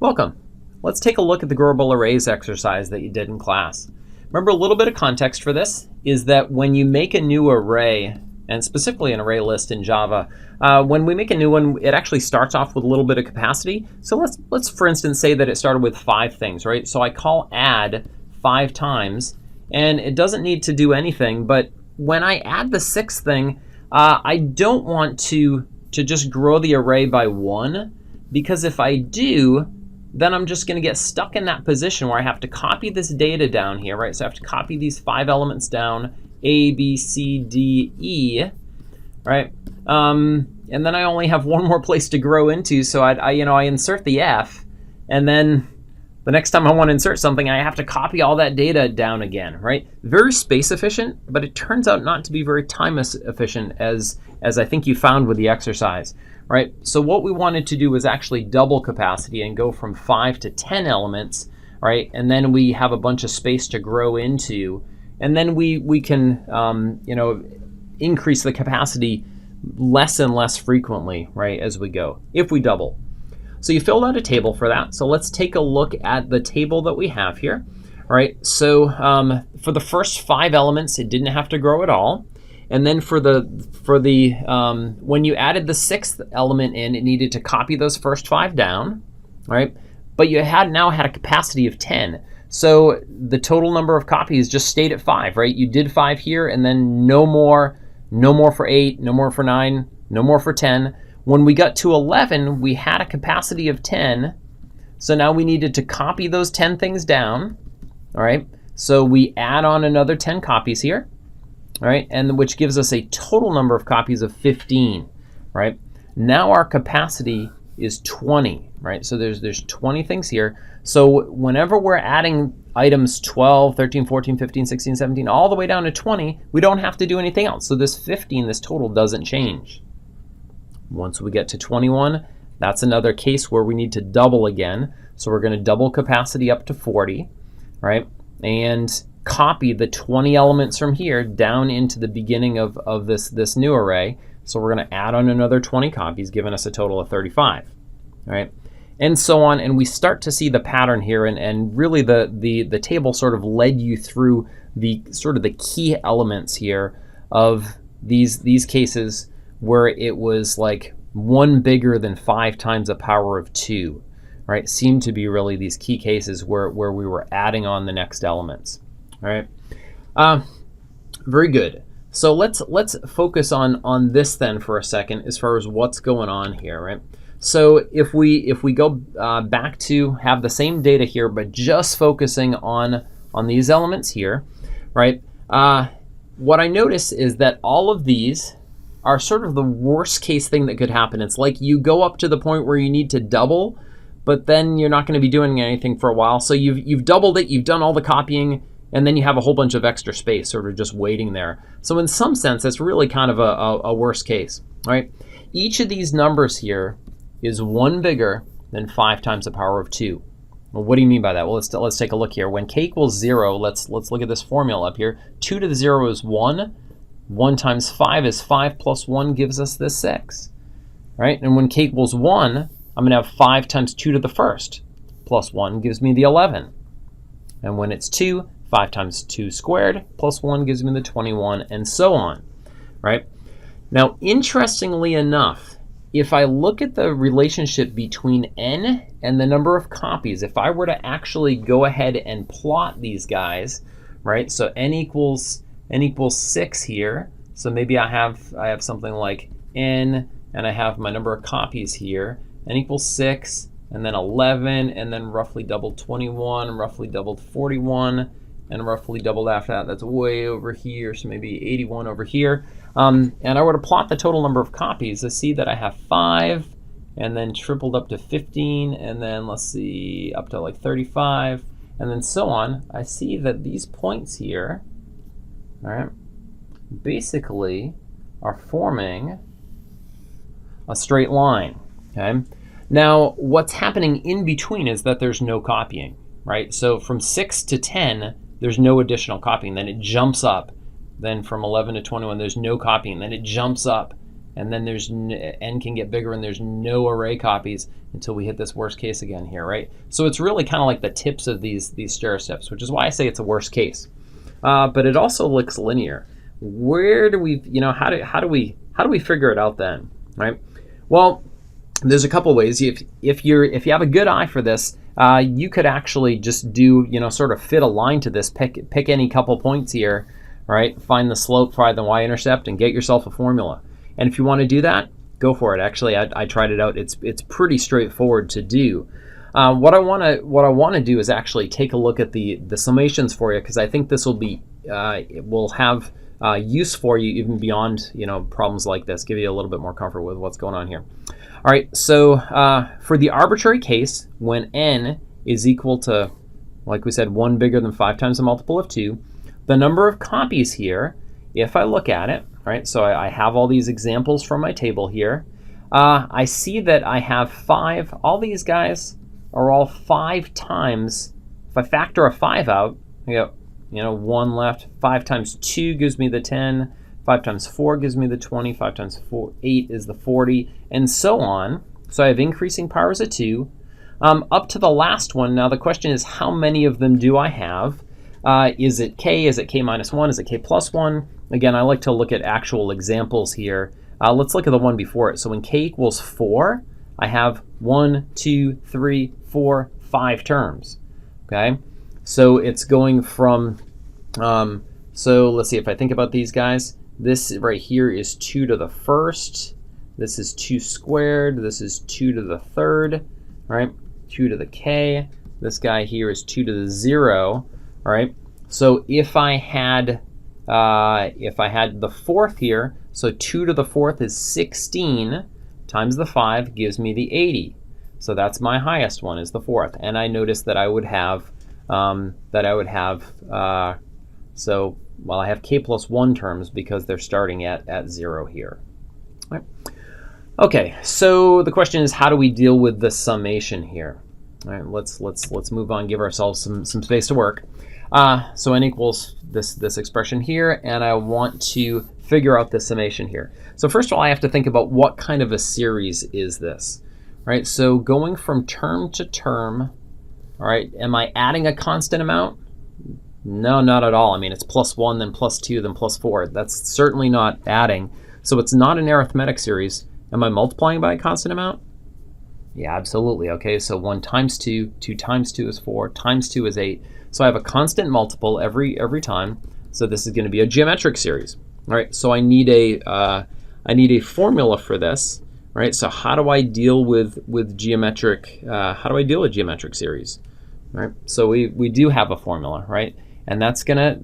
Welcome. Let's take a look at the Growable arrays exercise that you did in class. Remember, a little bit of context for this is that when you make a new array, and specifically an array list in Java, when we make a new one, it actually starts off with a little bit of capacity. So let's for instance say that it started with 5 things, right? So I call add 5 times, and it doesn't need to do anything, but when I add the 6th thing, I don't want to just grow the array by 1, because if I do, then I'm just going to get stuck in that position where I have to copy this data down here, right? So I have to copy these 5 elements down, A, B, C, D, E, right? And then I only have one more place to grow into, so I insert the F, and then the next time I want to insert something, I have to copy all that data down again, right? Very space efficient, but it turns out not to be very time efficient, as I think you found with the exercise. Right, so what we wanted to do was actually double capacity and go from 5 to 10 elements, right? And then we have a bunch of space to grow into, and then we can increase the capacity less and less frequently, right, as we go, if we double. So you filled out a table for that. So let's take a look at the table that we have here. All right, so for the first 5 elements, it didn't have to grow at all. And then for the when you added the 6th element in, it needed to copy those first 5 down, right? But you now had a capacity of 10. So the total number of copies just stayed at 5, right? You did 5 here, and then no more for 8, no more for 9, no more for 10. When we got to 11, we had a capacity of 10. So now we needed to copy those 10 things down, all right? So we add on another 10 copies here. Right, and which gives us a total number of copies of 15, right? Now our capacity is 20, right? So there's 20 things here. So whenever we're adding items 12, 13, 14, 15, 16, 17, all the way down to 20, we don't have to do anything else. So this 15, this total doesn't change. Once we get to 21, that's another case where we need to double again. So we're going to double capacity up to 40, right? And copy the 20 elements from here down into the beginning of this new array. So we're going to add on another 20 copies, giving us a total of 35, right? And so on, and we start to see the pattern here, and really the table sort of led you through the key elements here of these cases where it was like 1 bigger than 5 times the power of 2, right? Seemed to be really these key cases where we were adding on the next elements. All right, very good. So let's focus on this then for a second as far as what's going on here, right? So if we go back to have the same data here, but just focusing on these elements here, right? What I notice is that all of these are sort of the worst case thing that could happen. It's like you go up to the point where you need to double, but then you're not going to be doing anything for a while. So you've doubled it, you've done all the copying, and then you have a whole bunch of extra space sort of just waiting there. So in some sense, it's really kind of a worst case, right? Each of these numbers here is 1 bigger than 5 times the power of 2. Well, what do you mean by that? Well, let's take a look here. When k equals 0, let's look at this formula up here. 2 to the 0 is 1. 1 times 5 is 5 plus 1 gives us this 6, right? And when k equals 1, I'm going to have 5 times 2 to the first plus 1 gives me the 11. And when it's 2, 5 times 2 squared plus 1 gives me the 21, and so on, right? Now, interestingly enough, if I look at the relationship between n and the number of copies, if I were to actually go ahead and plot these guys, right? So n equals 6 here. So maybe I have something like n, and I have my number of copies here. N equals 6, and then 11, and then roughly doubled 21, and roughly doubled 41. And roughly doubled after that. That's way over here, so maybe 81 over here. And I were to plot the total number of copies, I see that I have 5, and then tripled up to 15, and then let's see, up to like 35, and then so on. I see that these points here, all right, basically are forming a straight line, okay? Now, what's happening in between is that there's no copying, right? So from 6 to 10, there's no additional copying. Then it jumps up. Then from 11 to 21, there's no copying. Then it jumps up. and then there's n can get bigger, and there's no array copies until we hit this worst case again here, right? So it's really kind of like the tips of these stair steps, which is why I say it's a worst case. But it also looks linear. Where do we, how do we figure it out then, right? Well, there's a couple ways. If you have a good eye for this, you could actually just do, sort of fit a line to this, pick any couple points here, right? Find the slope, find the y-intercept, and get yourself a formula. And if you want to do that, go for it. Actually, I tried it out. It's pretty straightforward to do. What I want to do is actually take a look at the summations for you, because I think this will be it will have use for you even beyond problems like this. Give you a little bit more comfort with what's going on here. All right. So for the arbitrary case, when n is equal to, like we said, 1 bigger than 5 times the multiple of 2, the number of copies here, if I look at it, right? So I have all these examples from my table here. I see that I have 5. All these guys are all 5 times. If I factor a 5 out, I got 1 left. 5 times 2 gives me the 10. 5 times 4 gives me the 20. 5 times 8 is the 40, and so on. So I have increasing powers of 2. Up to the last one. Now the question is, how many of them do I have? Is it k? Is it k minus 1? Is it k plus 1? Again, I like to look at actual examples here. Let's look at the one before it. So when k equals 4, I have 1, 2, 3, 4, 5 terms. Okay, so it's going from, so let's see, if I think about these guys, this right here is 2 to the first, this is 2 squared, this is 2 to the third, right? 2 to the k, this guy here is 2 to the 0, all right? So if I had the fourth here, so 2 to the fourth is 16 times the 5 gives me the 80. So that's my highest one, is the fourth. And I noticed that I would have, so, well, I have k plus 1 terms because they're starting at 0 here. All right. Okay, so the question is, how do we deal with the summation here? All right, let's move on, give ourselves some space to work. So n equals this expression here, and I want to figure out the summation here. So first of all, I have to think about what kind of a series is this, right? So going from term to term, all right, am I adding a constant amount? No, not at all. I mean, it's plus 1, then plus 2, then plus 4. That's certainly not adding. So it's not an arithmetic series. Am I multiplying by a constant amount? Yeah, absolutely. Okay, so 1 times 2, 2 times 2 is 4, times 2 is 8. So I have a constant multiple every time. So this is going to be a geometric series. All right, so I need a formula for this. Right, so how do I deal with geometric? How do I deal with geometric series? Right, so we do have a formula, right, and that's gonna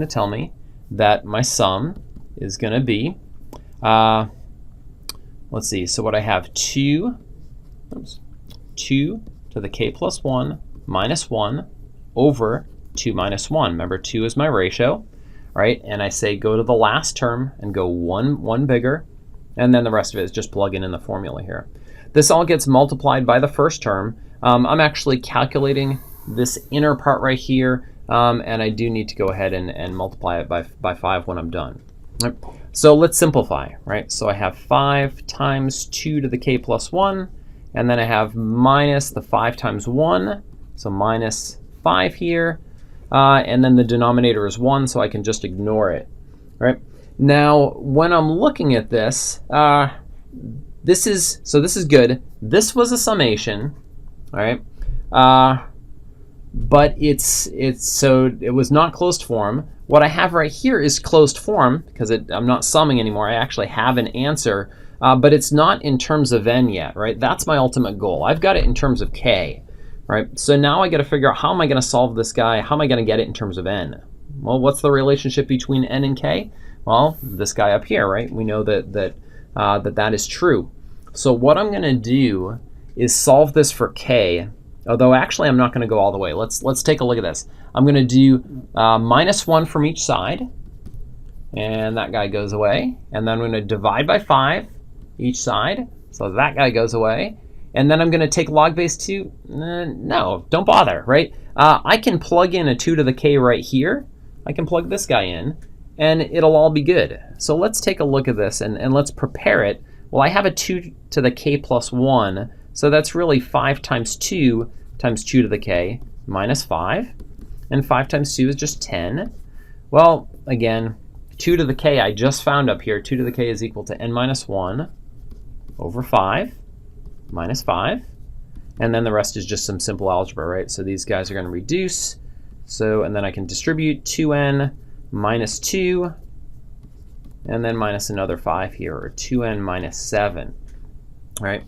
tell me that my sum is gonna be, let's see. So what I have 2 to the k plus 1 minus 1 over 2 minus 1. Remember, 2 is my ratio, right? And I say go to the last term and go one bigger. And then the rest of it is just plugging in the formula here. This all gets multiplied by the first term. I'm actually calculating this inner part right here, and I do need to go ahead and multiply it by 5 when I'm done. Right. So let's simplify, right? So I have 5 times 2 to the k plus 1, and then I have minus the 5 times 1, so minus 5 here, and then the denominator is 1, so I can just ignore it, right? Now, when I'm looking at this, this is good. This was a summation, all right? But it was not closed form. What I have right here is closed form because I'm not summing anymore. I actually have an answer, but it's not in terms of n yet, right? That's my ultimate goal. I've got it in terms of k, right? So now I got to figure out, how am I going to solve this guy? How am I going to get it in terms of n? Well, what's the relationship between n and k? Well, this guy up here, right? We know that is true. So what I'm going to do is solve this for k, although actually I'm not going to go all the way. Let's take a look at this. I'm going to do minus 1 from each side, and that guy goes away. And then I'm going to divide by 5 each side, so that guy goes away. And then I'm going to take log base 2. No, don't bother, right? I can plug in a 2 to the k right here. I can plug this guy in. and it'll all be good. So let's take a look at this and let's prepare it. Well, I have a 2 to the k plus 1, so that's really 5 times 2 times 2 to the k minus 5. And 5 times 2 is just 10. Well, again, 2 to the k I just found up here. 2 to the k is equal to n minus 1 over 5 minus 5. And then the rest is just some simple algebra, right? So these guys are going to reduce. So, and then I can distribute 2n minus 2, and then minus another 5 here, or 2n minus 7, right?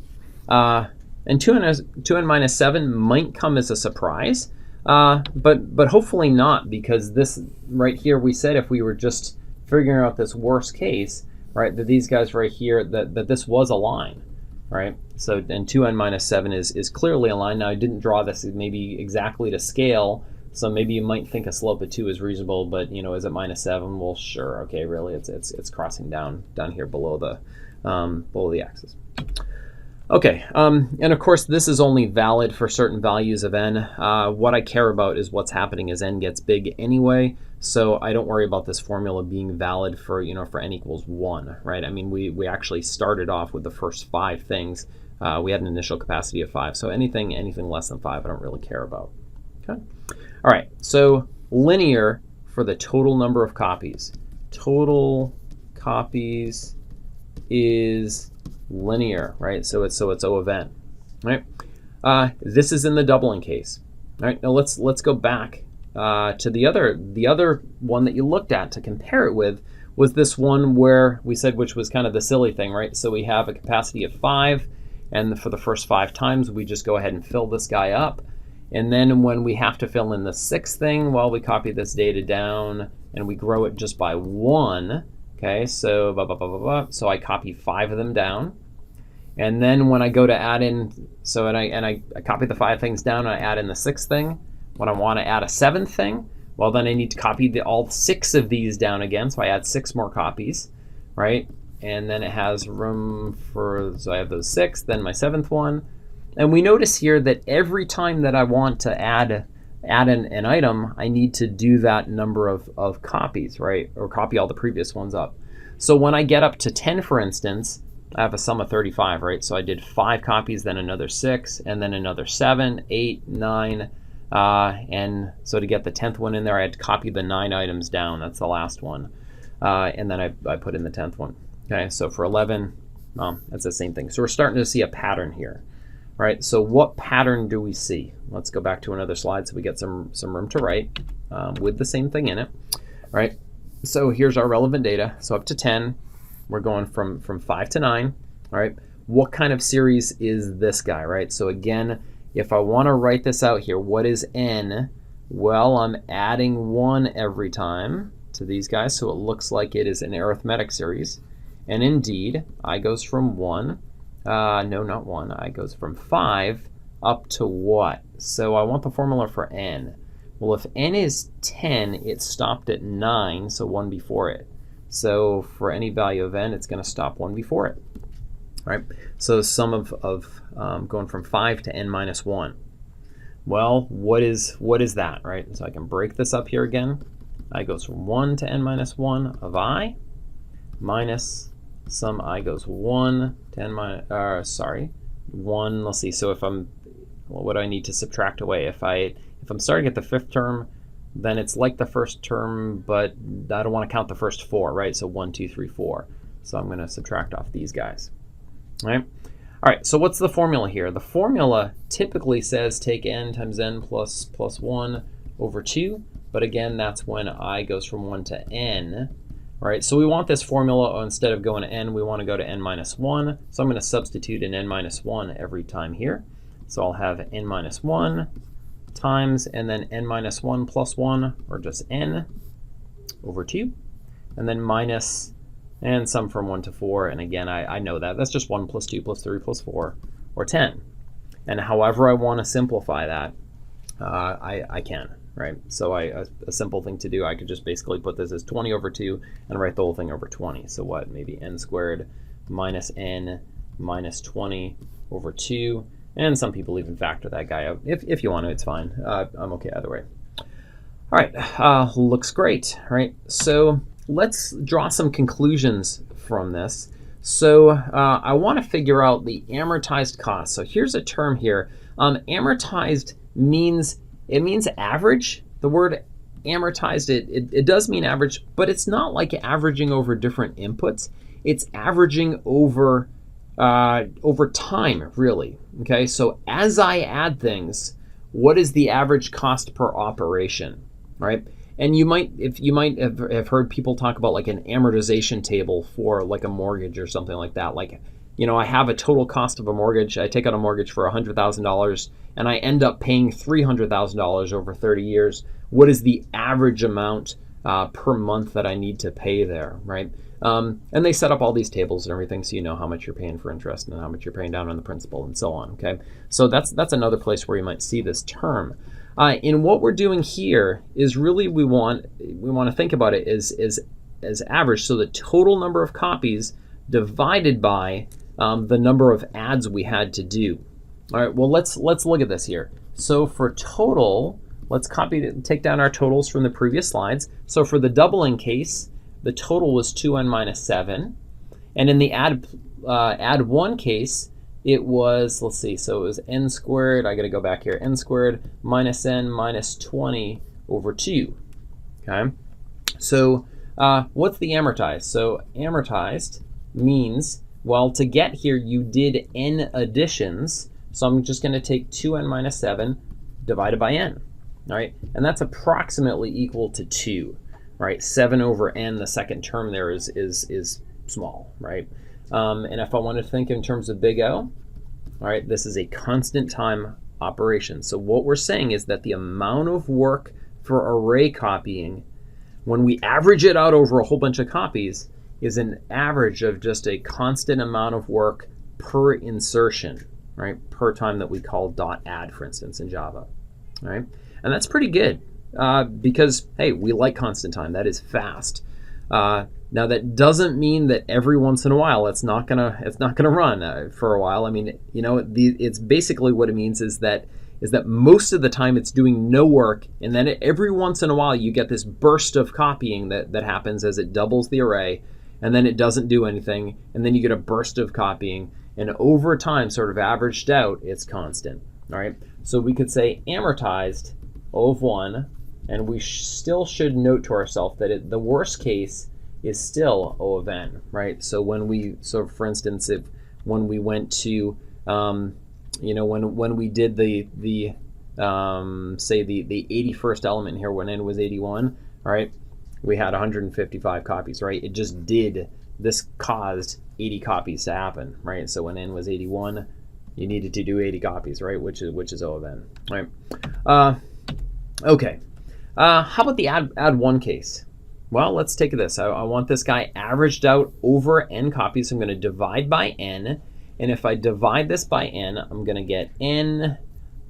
And 2n minus 7 might come as a surprise, but hopefully not, because this right here, we said if we were just figuring out this worst case, right, that these guys right here, that this was a line, right? So, and 2n minus 7 is clearly a line. Now, I didn't draw this maybe exactly to scale, so maybe you might think a slope of 2 is reasonable, but you know, is it minus 7? Well, sure, okay, really, it's crossing down here below the axis. Okay, and of course, this is only valid for certain values of n. What I care about is what's happening as n gets big anyway, so I don't worry about this formula being valid for, you know, for n equals 1, right? I mean, we actually started off with the first 5 things. We had an initial capacity of 5, so anything less than 5 I don't really care about. Okay. All right, so linear for the total number of copies. Total copies is linear, right? So it's O of n, right? This is in the doubling case. All right, now let's go back to the other one that you looked at to compare it with was this one where we said, which was kind of the silly thing, right? So we have a capacity of 5, and for the first 5 times, we just go ahead and fill this guy up. And then when we have to fill in the 6th thing, well, we copy this data down and we grow it just by 1. Okay, so so I copy 5 of them down. And then when I go to add in, so and I copy the 5 things down and I add in the 6th thing. When I want to add a 7th thing, well, then I need to copy all 6 of these down again. So I add 6 more copies, right? And then it has room for, so I have those 6, then my 7th one. And we notice here that every time that I want to add an item, I need to do that number of copies, right? Or copy all the previous ones up. So when I get up to 10, for instance, I have a sum of 35, right? So I did 5 copies, then another 6, and then another 7, 8, 9. And so to get the 10th one in there, I had to copy the 9 items down. That's the last one. And then I put in the 10th one. Okay, so for 11, that's the same thing. So we're starting to see a pattern here. Right, so what pattern do we see? Let's go back to another slide so we get some room to write with the same thing in it. Right, so here's our relevant data. So up to 10, we're going from 5 to 9. All right, what kind of series is this guy, right? So again, if I want to write this out here, what is n? Well, I'm adding 1 every time to these guys, so it looks like it is an arithmetic series. And indeed, I goes from 1. No, not 1. I goes from 5 up to what? So I want the formula for n. Well, if n is 10, it stopped at 9, so 1 before it. So for any value of n, it's going to stop 1 before it. Right? So sum of going from 5 to n minus 1. Well, what is that, right? So I can break this up here again. I goes from 1 to n minus 1 of I minus sum I goes 1 to n minus, 1, let's see, so if I'm, well, what do I need to subtract away? If I'm starting at the 5th term, then it's like the first term, but I don't want to count the first 4, right? So 1, 2, 3, 4. So I'm going to subtract off these guys, right? All right, so what's the formula here? The formula typically says take n times n plus 1 over 2, but again, that's when I goes from 1 to n. All right, so we want this formula, instead of going to n, we want to go to n minus 1. So I'm going to substitute in n minus 1 every time here. So I'll have n minus 1 times, and then n minus 1 plus 1, or just n, over 2. And then minus, and sum from 1 to 4. And again, I know that. That's just 1 plus 2 plus 3 plus 4, or 10. And however I want to simplify that, I can. Right, so a simple thing to do, I could just basically put this as 20 over 2 and write the whole thing over 20. So what, maybe n squared minus n minus 20 over 2. And some people even factor that guy out. If you want to, it's fine. I'm okay either way. All right, looks great, right? So let's draw some conclusions from this. So I want to figure out the amortized cost. So here's a term here. Amortized means average. The word amortized, it does mean average, but it's not like averaging over different inputs. It's averaging over time, really. Okay, so as I add things, what is the average cost per operation, right? And you might have heard people talk about like an amortization table for like a mortgage or something like that. Like, I have a total cost of a mortgage. I take out a mortgage for $100,000 and I end up paying $300,000 over 30 years. What is the average amount per month that I need to pay there, right? And they set up all these tables and everything so you know how much you're paying for interest and how much you're paying down on the principal and so on, okay? So that's another place where you might see this term. In what we're doing here is really we want to think about it as average, so the total number of copies divided by the number of ads we had to do. All right, well let's look at this here. So for total, let's take down our totals from the previous slides. So for the doubling case, the total was 2n minus 7, and in the add 1 case, it was, let's see, so it was n squared, I gotta go back here, n squared minus n minus 20 over 2, okay? So what's the amortized? So amortized means, well, to get here, you did n additions, so I'm just gonna take 2n minus 7 divided by n, all right? And that's approximately equal to 2, right? 7 over n, the second term there is small, right? And if I want to think in terms of big O, all right, this is a constant time operation. So what we're saying is that the amount of work for array copying, when we average it out over a whole bunch of copies, is an average of just a constant amount of work per insertion, right? Per time that we call .add, for instance, in Java, all right? And that's pretty good because, hey, we like constant time. That is fast. Now that doesn't mean that every once in a while it's not gonna run for a while. I mean, it's basically what it means is that most of the time it's doing no work, and then every once in a while you get this burst of copying that happens as it doubles the array, and then it doesn't do anything, and then you get a burst of copying, and over time, sort of averaged out, it's constant. All right, so we could say amortized O of 1, and we still should note to ourselves that the worst case is still O of n, right? So for instance, when we went to, when we did the say the 81st element here, when n was 81, all right, we had 155 copies, right? This caused 80 copies to happen, right? So when n was 81, you needed to do 80 copies, right? Which is O of n, right? Okay. How about the add 1 case? Well, let's take this. I want this guy averaged out over n copies. So I'm going to divide by n. And if I divide this by n, I'm going to get n.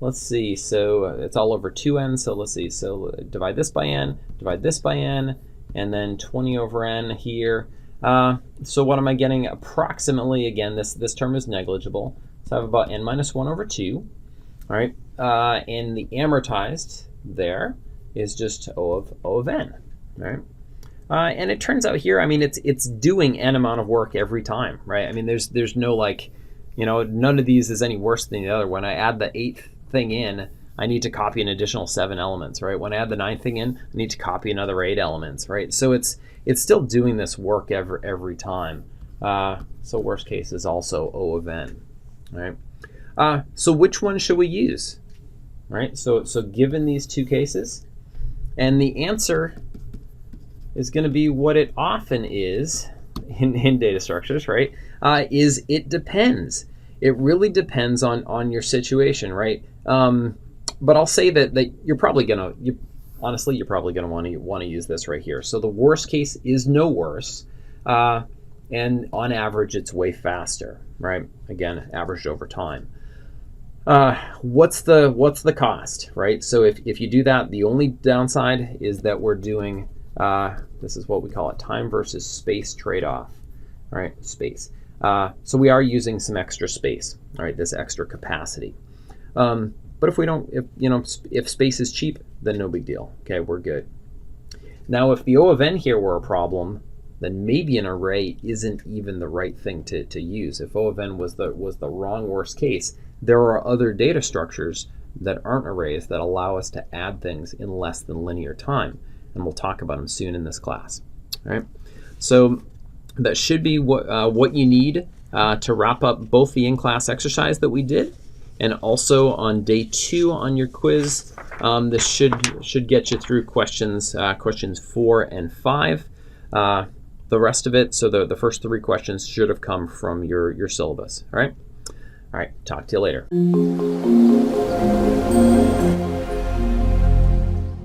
Let's see. So it's all over 2n. So let's see. So divide this by n, divide this by n, and then 20 over n here. So what am I getting approximately? Again, this term is negligible. So I have about n minus 1 over 2. All right. And the amortized there is just O of n. All right. And it turns out here, I mean, it's doing n amount of work every time, right? I mean, there's no like, none of these is any worse than the other. When I add the 8th thing in, I need to copy an additional 7 elements, right? When I add the 9th thing in, I need to copy another 8 elements, right? So it's still doing this work every time. So worst case is also O of n, right? So which one should we use, right? So given these two cases, and the answer is going to be what it often is in data structures, right? Is it depends. It really depends on your situation, right? But I'll say that you're probably gonna want to use this right here. So the worst case is no worse, and on average it's way faster, right? Again, averaged over time. What's the cost, right? So if you do that, the only downside is that we're doing this is what we call a time versus space trade-off, all right? Space. So we are using some extra space, all right? This extra capacity. But if space is cheap, then no big deal. Okay, we're good. Now, if the O of n here were a problem, then maybe an array isn't even the right thing to use. If O of n was the wrong worst case, there are other data structures that aren't arrays that allow us to add things in less than linear time, and we'll talk about them soon in this class. All right, so that should be what you need to wrap up both the in-class exercise that we did, and also on day 2 on your quiz. This should get you through questions 4 and 5. The rest of it, so the first 3 questions should have come from your syllabus. All right, talk to you later.